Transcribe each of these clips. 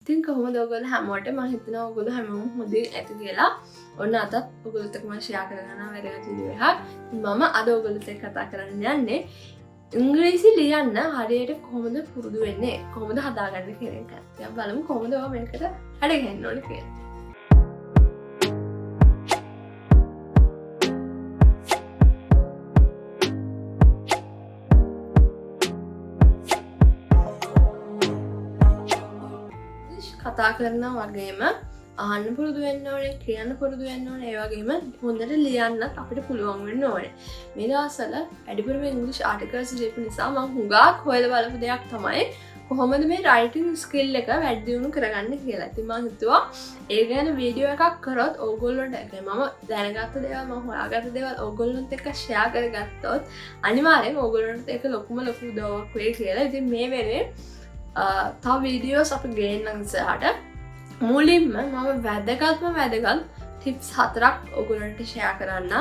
ඉතින් කොහොමද ඔයගොල්ලෝ හැමෝටම මම හිතනවා ඔයගොල්ලෝ හැමෝම හොඳින් ඇති කියලා. ඔන්න අදත් ඔයගොල්ලොත් එක්ක මම ෂෙයා කරගන්නවා වැදගත් වීඩියෝ එකක්. මම අද ඔයගොල්ලොත් එක්ක කතා කරන්න යන්නේ ඉංග්‍රීසි ලියන්න හරියට කොහොමද පුරුදු වෙන්නේ? කොහොමද හදාගන්නේ කියන එක. දැන් බලමු කොහොමද ඔය මේකට හැඩ ගන්න ඕනේ කියලා. කතා කරනවා වගේම අහන්න පුරුදු වෙන්න ඕනේ, කියන්න පුරුදු වෙන්න ඕනේ, ඒ වගේම හොඳට ලියන්නත් අපිට පුළුවන් වෙන්න ඕනේ. මේ දවස්වල වැඩිපුරම ඉංග්‍රීසි ආටිකල්ස් ලියපු නිසා මම හුඟක් හොයලා බලපු දෙයක් තමයි කොහොමද මේ රයිටින් ස්කිල් එක වැඩි දියුණු කරගන්න කියලා. ඉතින් මම හිතුවා ඒ ගැන වීඩියෝ එකක් කරොත් ඕගොල්ලන්ට මම දැනගත්ත දේවල් මම හොයාගත්ත දේවල් ඕගොල්ලොන්ත් එක්ක ෂෙයා කරගත්තොත් අනිවාර්යෙන් ඕගොල්ලොන්ට ඒක ලොකුම ලොකු උදව්වක් වෙයි කියලා. ඉතින් මේ වෙලේ තව වීඩියෝස් අපි ගේන්නම් ඉස්සරහට. මුලින්ම මම වැදගත් ටිප්ස් 4ක් ඔයගොල්ලන්ට ෂෙයා කරන්න.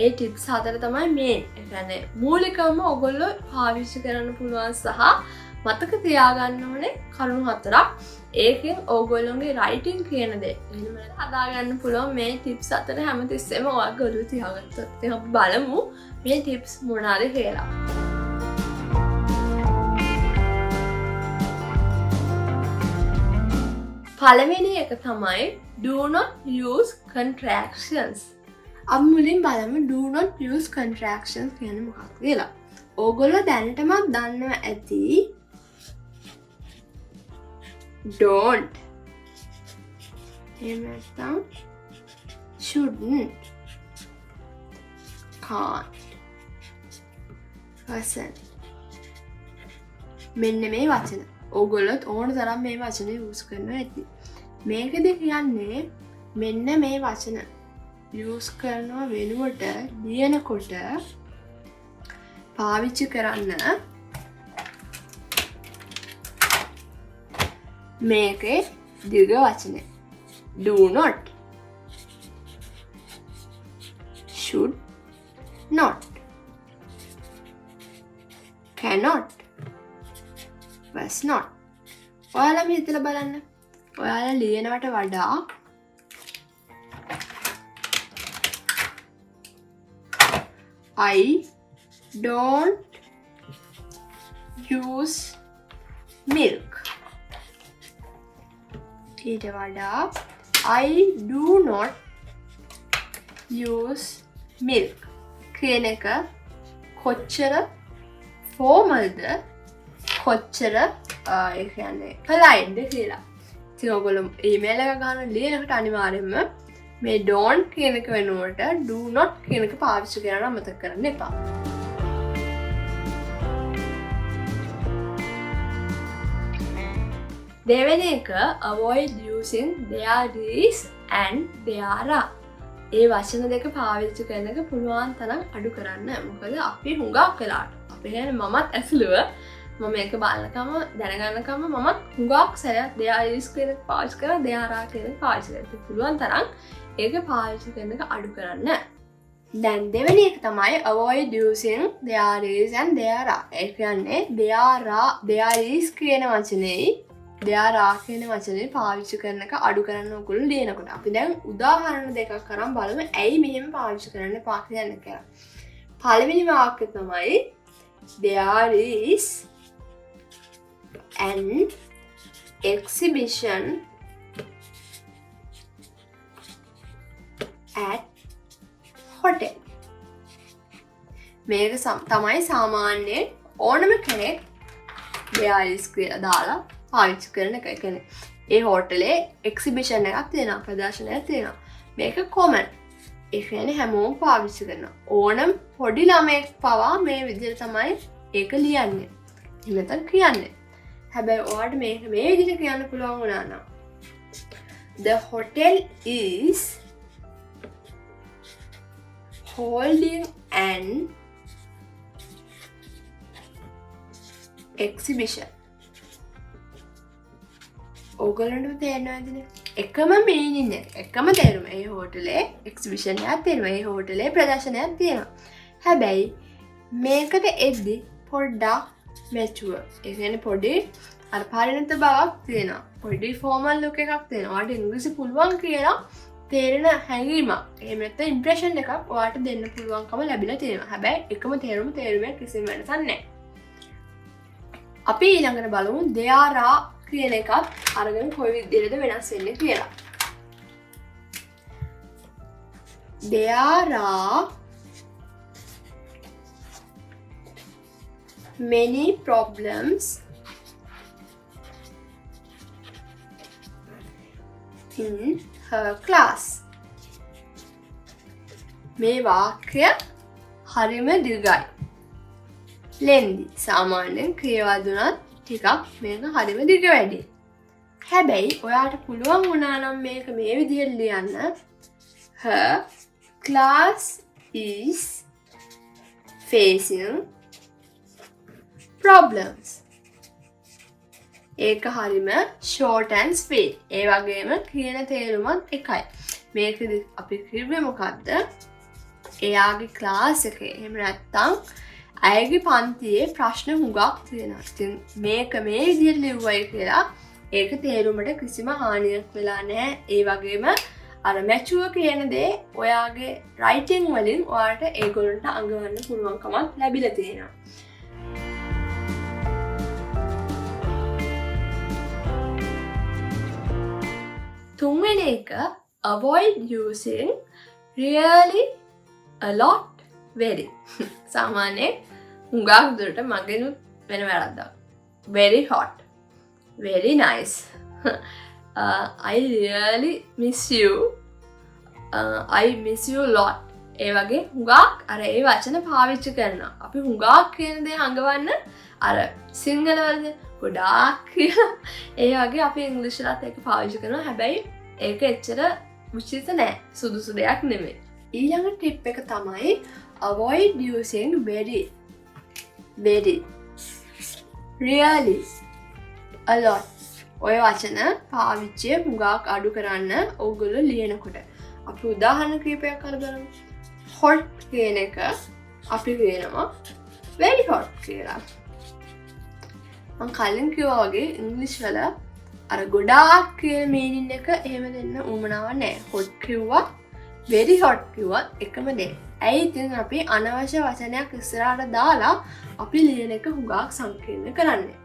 ඒ ටිප්ස් 4 තමයි මේ. ඒ කියන්නේ මූලිකවම ඔයගොල්ලෝ පාවිච්චි කරන්න පුළුවන් සහ මතක තියාගන්න ඕනේ කරුණු 4ක්. ඒකෙන් ඔයගොල්ලෝගේ රයිටින් කියන දේ එහෙම හදාගන්න පුළුවන් මේ ටිප්ස් 4 හැමතිස්සෙම ඔයගොල්ලෝ ගොඩ තියාගත්තොත්. ඉතින් අපි බලමු මේ ටිප්ස් මොනවාද කියලා. පළවෙනි එක තමයි do not use contractions. අපි මුලින් බලමු do not use contractions කියන්නේ මොකක්ද කියලා. ඕගොල්ලෝ දැනටමත් දන්නව ඇති don't එහෙම නැත්නම් shouldn't can't mustn't මෙන්න මේ වචන ඕගොල්ලොත් ඕන තරම් මේ වචන යූස් කරනවා ඇති. මේකද කියන්නේ මෙන්න මේ වචන යූස් කරනවා වෙනුවට ලියනකොට පාවිච්චි කරන්න මේකේ දීර්ඝ වචනේ do not should not cannot was not. ඔයාලා මේ හිතලා බලන්න. ඔයාලා ලියනවට වඩා I don't use milk. ඊට වඩා I do not use milk කියන එක කොච්චර ෆෝමල්ද කොච්චර ඒ කියන්නේ polite කියලා. ඉතින් ඔයගොල්ලෝ ඊමේල් එක ගන්න ලියනකොට අනිවාර්යයෙන්ම මේ don't කියන එක වෙනුවට do not කියන එක පාවිච්චි කරන්න අමතක කරන්න එපා. දෙවෙනි එක avoid using there is and there are. ඒ වචන දෙක පාවිච්චි කරන එක පුළුවන් තරම් අඩු කරන්න. මොකද අපි හුඟක් වෙලාට අපි කියන්නේ මමත් ඇසලුව මම මේක බලනකම දැනගන්නකම මමත් හුඟක් සැරයක් there is කියන එක පාවිච්චි කරලා there are කියන එක පාවිච්චි කරලා පුළුවන් තරම් ඒක පාවිච්චි කරන එක අඩු කරන්න. දැන් දෙවෙනි එක තමයි avoid using there is and there are. ඒ කියන්නේ there is කියන වචනේ there are කියන වචනේ පාවිච්චි කරන එක අඩු කරන්න ඕගොල්ලෝ ලියනකොට. අපි දැන් උදාහරණ දෙකක් අරන් බලමු ඇයි මෙහෙම පාවිච්චි කරන්න එපා කියන්නේ කියලා. පළවෙනි වාක්‍යය තමයි there is an exhibition at hotel. මේක තමයි සාමාන්‍යයෙන් ඕනම කෙනෙක් there is කියලා දාලා පාවිච්චි කරන එක. ඒ කියන්නේ ඒ හෝටලේ එක්සිබිෂන් එකක් තියෙනවා, ප්‍රදර්ශනයක් තියෙනවා. මේක කොමන්. ඒ කියන්නේ හැමෝම පාවිච්චි කරනවා. ඕනම පොඩි ළමයෙක් පවා මේ විදිහට තමයි ඒක ලියන්නේ. එහෙම නැත්නම් කියන්නේ. හැබැයි ඔයාලට මේක මේ විදිහට කියන්න පුළුවන් වුණා නම් the hotel is holding an exhibition. ඕගොල්ලන්ට තේරෙනවද? එකම මීනින් එක එකම තේරුම. ඒ හෝටලේ එක්සිබිෂන් එකක් තියෙනවා. ඒ හෝටලේ ප්‍රදර්ශනයක් තියෙනවා. හැබැයි මේකට එද්දි පොඩ්ඩක් මැචුවර්. ඒ කියන්නේ පොඩි අර පරිණත බවක් තියෙනවා. පොඩි ෆෝමල් ලුක් එකක් තියෙනවා. ඔයාලට ඉංග්‍රීසි පුළුවන් කියලා තේරෙන හැඟීමක්. එහෙම නැත්නම් ඉම්ප්‍රෙෂන් එකක් ඔයාලට දෙන්න පුළුවන්කම ලැබිලා තියෙනවා. හැබැයි එකම තේරුමේ කිසිම වෙනසක් නැහැ. අපි ඊළඟට බලමු දෙයාරා කියන එකත් අරගෙන කොයි විදිහටද වෙනස් වෙන්නේ කියලා. There are many problems in her class. මේ වාක්‍ය හරිම දිගයි. ලෙන්දි. සාමාන්‍යයෙන් ක්‍රියාවදුනත් ටිකක් මේක හරිම දිග වැඩි. හැබැයි ඔයාට පුළුවන් වුණා නම් මේක මේ විදිහට ලියන්න. Her class is facing problems. ඒක හරිම short and sweet. ඒ වගේම කියන තේරුමත් එකයි. මේකදී අපි කිව්වේ මොකද්ද? එයාගේ ක්ලාස් එකේ එහෙම නැත්නම් අයගේ පන්තියේ ප්‍රශ්න හුඟක් තියෙනවා. ඉතින් මේක මේ විදිහට ලිව්වයි කියලා ඒක තේරුමට කිසිම හානියක් වෙලා නැහැ. ඒ වගේම අර මැචුව කියන දේ ඔයාගේ රයිටිං වලින් ඔයාලට ඒගොල්ලන්ට අඟවන්න පුළුවන්කමක් ලැබිලා තියෙනවා. තුන්වෙනි එක avoid using really a lot very. සාමාන්‍යයෙන් හුඟක් දුරට මගෙනුත් වෙන වැරද්දක්. Very hot. Very nice. I really miss you. I miss you a lot. ඒ වගේ හුඟක් අර ඒ වචන පාවිච්චි කරනවා. අපි හුඟක් කියන දේ හංගවන්න අර සිංහල වලදී ගොඩාක් කියලා ඒ වගේ අපි ඉංග්‍රීසිලත් ඒක පාවිච්චි කරනවා. හැබැයි ඒක එච්චර උචිත නෑ. සුදුසු දෙයක් නෙමෙයි. ඊළඟ ටිප් එක තමයි avoid using very really a lot. ඔය වචන පාවිච්චිය හුඟක් අඩු කරන්න ඕගොල්ලෝ ලියනකොට. අපි උදාහරණ කීපයක් අරගමු. hot කියන එක අපි කියනවා very hot කියලා. මම කලින් කිව්වා වගේ ඉංග්‍රීසි වල අර ගොඩාක් කියන මීනින් එක එහෙම දෙන්න උවමනාවක් නැහැ. hot කිව්වා very hot කිව්වත් එකම දේ. ඇයි ඉතින් අපි අනවශ්‍ය වචනයක් ඉස්සරහට දාලා අපි ලියන එක හුඟක් සංකීර්ණ කරන්නේ.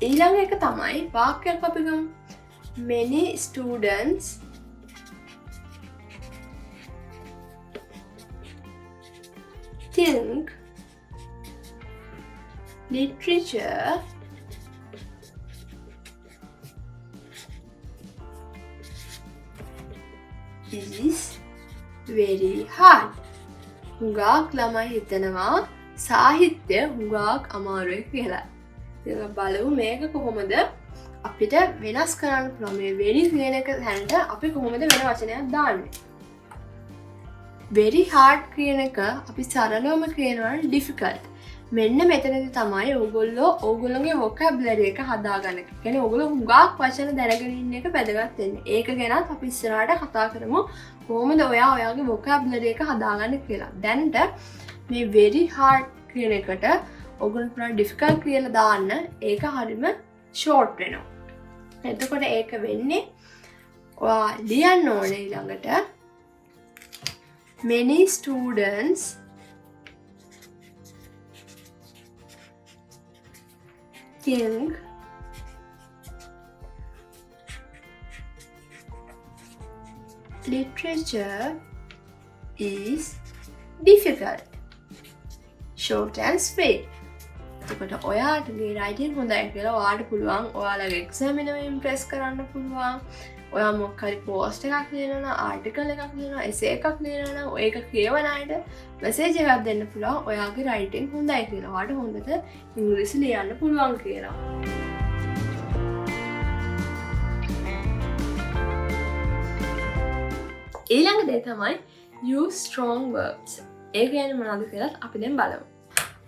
ඊළඟ එක තමයි වාක්‍යයක් අපි ගමු. Many students think literature is very hard. හුඟක් ළමයි හිතනවා සාහිත්‍ය හුඟක් අමාරුයි කියලා. ඉතින් බලමු මේක කොහොමද අපිට වෙනස් කරන්න පුළුවන්. මේ very කියන එක හැන්ට අපි කොහොමද වෙන වචනයක් දාන්නේ? very hard කියන එක අපි සරලවම කියනවා difficult. මෙන්න මෙතනදී තමයි ඕගොල්ලෝගේ vocabulary එක හදාගන්න. ඒ කියන්නේ ඕගොල්ලෝ හුඟක් වචන දැනගෙන ඉන්න එක වැදගත් වෙන්නේ. ඒක ගැනත් අපි ඉස්සරහට කතා කරමු. කොහොමද ඔයාගේ vocabulary එක හදාගන්න කියලා. දැනට මේ very hard කියන එකට ඕගොල්ලෝ පුළුවන් difficult කියලා දාන්න. ඒක හරිම short වෙනවා. එතකොට ඒක වෙන්නේ ඔයා ලියන්න ඕනේ ඊළඟට many students think literature is difficult. Short and sweet. එතකොට ඔයාටගේ රයිටින් හොඳයි කියලා ඔයාට පුළුවන් ඔයාලගේ එක්සෑම් එකේ ඉම්ප්‍රෙස් කරන්න පුළුවන්. ඔයා මොකක් හරි පෝස්ට් එකක් ලියනවා නම් ආටිකල් එකක් ලියනවා එසේ එකක් ලියනවා නම් ඒක කියවන අයට මෙසේජ් එකක් දෙන්න පුළුවන් ඔයාගේ රයිටින් හොඳයි කියලා. ඔයාට හොඳට ඉංග්‍රීසි ලියන්න පුළුවන් කියලා. ඊළඟ දේ තමයි use strong verbs. ඒ කියන්නේ මොනවද කියලා අපි දැන් බලමු.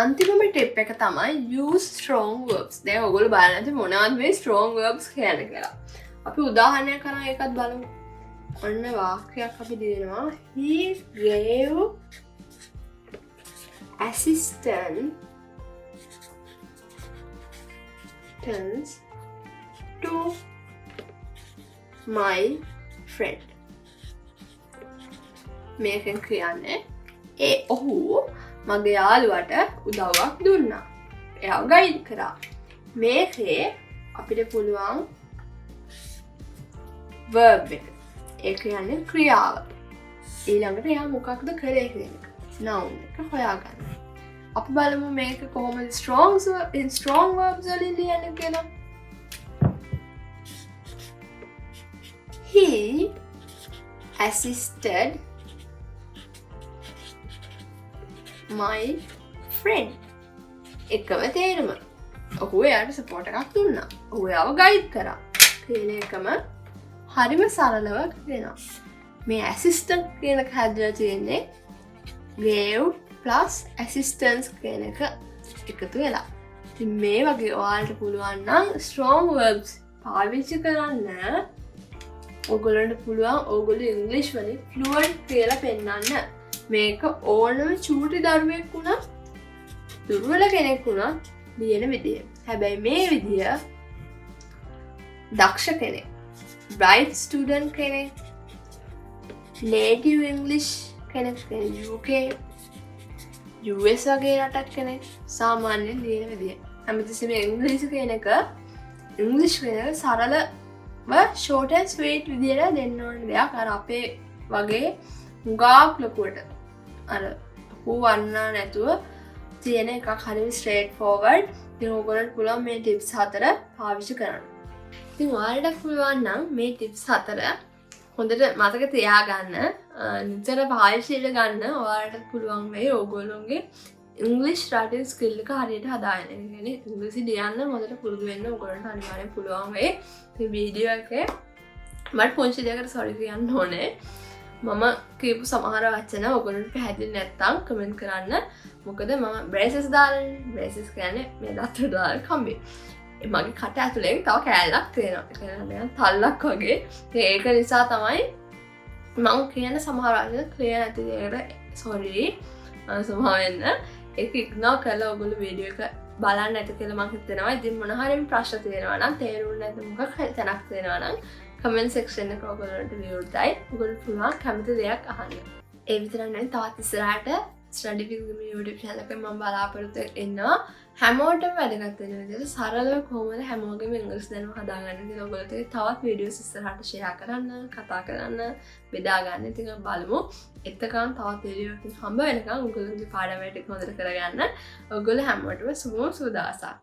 අන්තිමම ටිප් එක තමයි use strong verbs. දැන් ඔයගොල්ලෝ බලන්න ඇති මොනවද මේ strong verbs කියන්නේ කියලා. අපි උදාහරණයක් කරන් ඒකත් බලමු. ඔන්න වාක්‍යයක් අපි දෙනවා. He gave assistant sentence to my friend. මේකෙන් කියන්නේ ඔහු මගේ යාළුවට උදව්වක් දුන්නා. එයාව ගයිඩ් කරා. මේකේ අපිට පුළුවන් verb එක. ඒ කියන්නේ ක්‍රියාව. ඊළඟට එයා මොකක්ද කරේ කියන එක. noun එක හොයාගන්න. අපි බලමු මේක කොහොමද strong verbs වලින් ලියන්නේ කියලා. He assisted my friend. එකම තේරුම. ඔහු එයාට සපෝට් එකක් දුන්නා. ඔහු එයාව ගයිඩ් කරා. කියන එකම හරිම සරලව දෙනවා. මේ assistant කියන එක හැදලා තියෙන්නේ gave plus assistance කියන එක එකතු වෙලා. ඉතින් මේ වගේ ඔයාලට පුළුවන් නම් strong verbs පාවිච්චි කරන්න. ඔයගොල්ලන්ට පුළුවන් ඔයගොල්ලෝ ඉංග්‍රීසි වලින් fluent කියලා පෙන්නන්න. මේක ඕනම චූටි දරුවෙක් වුණා දුර්වල කෙනෙක් වුණා ලියන විදිය. හැබැයි මේ විදිය දක්ෂ කෙනෙක්, bright student කෙනෙක්, native English කෙනෙක්, UK, US වගේ රටක් කෙනෙක් සාමාන්‍යයෙන් ලියන විදිය. හැමතිස්සෙම ඉංග්‍රීසි කියන එක සරලව short and sweet විදියට දෙන්න ඕන දෙයක්. අර අපේ වගේ මුගාක් ලොකුවට අර වන්නා නැතුව තියෙන එකක් හරිම ස්ට්‍රේට් ෆෝවර්ඩ්. ඉතින් ඕගොල්ලන්ට පුළුවන් මේ ටිප්ස් 4 පාවිච්චි කරන්න. ඉතින් ඔයාලට පුළුවන් නම් මේ ටිප්ස් 4 හොඳට මතක තියාගන්න. නිතර පාවිච්චි කරගන්න. ඔයාලට පුළුවන් වෙයි ඕගොල්ලෝගේ ඉංග්‍රීසි රයිටින් ස්කිල් එක හරියට හදාගන්න. ඒ කියන්නේ ඉංග්‍රීසි ලියන්න හොඳට පුරුදු වෙන්න ඕගොල්ලන්ට අනිවාර්යෙන් පුළුවන් වෙයි. ඉතින් වීඩියෝ එකේ මට පොන්චි දෙයකට සෝරි කියන්න ඕනේ. මම කියපු සමහර වචන ඔයගොල්ලන්ට පැහැදිලි නැත්නම් කමෙන්ට් කරන්න. මොකද මම බ්‍රේසස් දාන්නේ. බ්‍රේසස් කියන්නේ මේ දත්තට දාන කම්බි. මගේ කට ඇතුලෙන් තව කෑල්ලක් තියෙනවා. ඒක කියන්නේ තල්ලක් වගේ. ඒක නිසා තමයි මම කියන සමහර වචන ක්ලියර් නැති දෙයකට සෝරි. සමහර වෙන්න. ඒක ඉග්නෝර් කරලා ඔයගොල්ලෝ වීඩියෝ එක බලන්න නැති කියලා මම හිතනවා. ඉතින් මොන හරි ප්‍රශ්න තියෙනවා නම් තේරුම් නැති මොකක් හරි තැනක් තියෙනවා නම් කමෙන්ට් සෙක්ෂන් එක ඔයගොල්ලන්ට විවෘතයි. ඔයගොල්ලෝ පුළුවන් කැමති දෙයක් අහන්න. ඒ විතරක් නෙවෙයි තවත් ඉස්සරහට ස්ටඩි විත් ගිමි YouTube channel එකෙන් මම බලාපොරොත්තු වෙනවා. හැමෝටම වැදගත් වෙන විදිහට සරලව කොහොමද හැමෝගෙම ඉංග්‍රීසි දැනුම හදාගන්න කියලා ඔයගොල්ලෝ තවත් වීඩියෝස් ඉස්සරහට ෂෙයා කරන්න, කතා කරන්න, බෙදා ගන්න. ඉතින් බලමු. එතකන් තවත් වීඩියෝ එකකින් හම්බ වෙනකන් ඔයගොල්ලෝගේ පාඩම් වැඩ ටික හොඳට කරගන්න. ඔයගොල්ලෝ හැමෝටම සුබ දවසක්.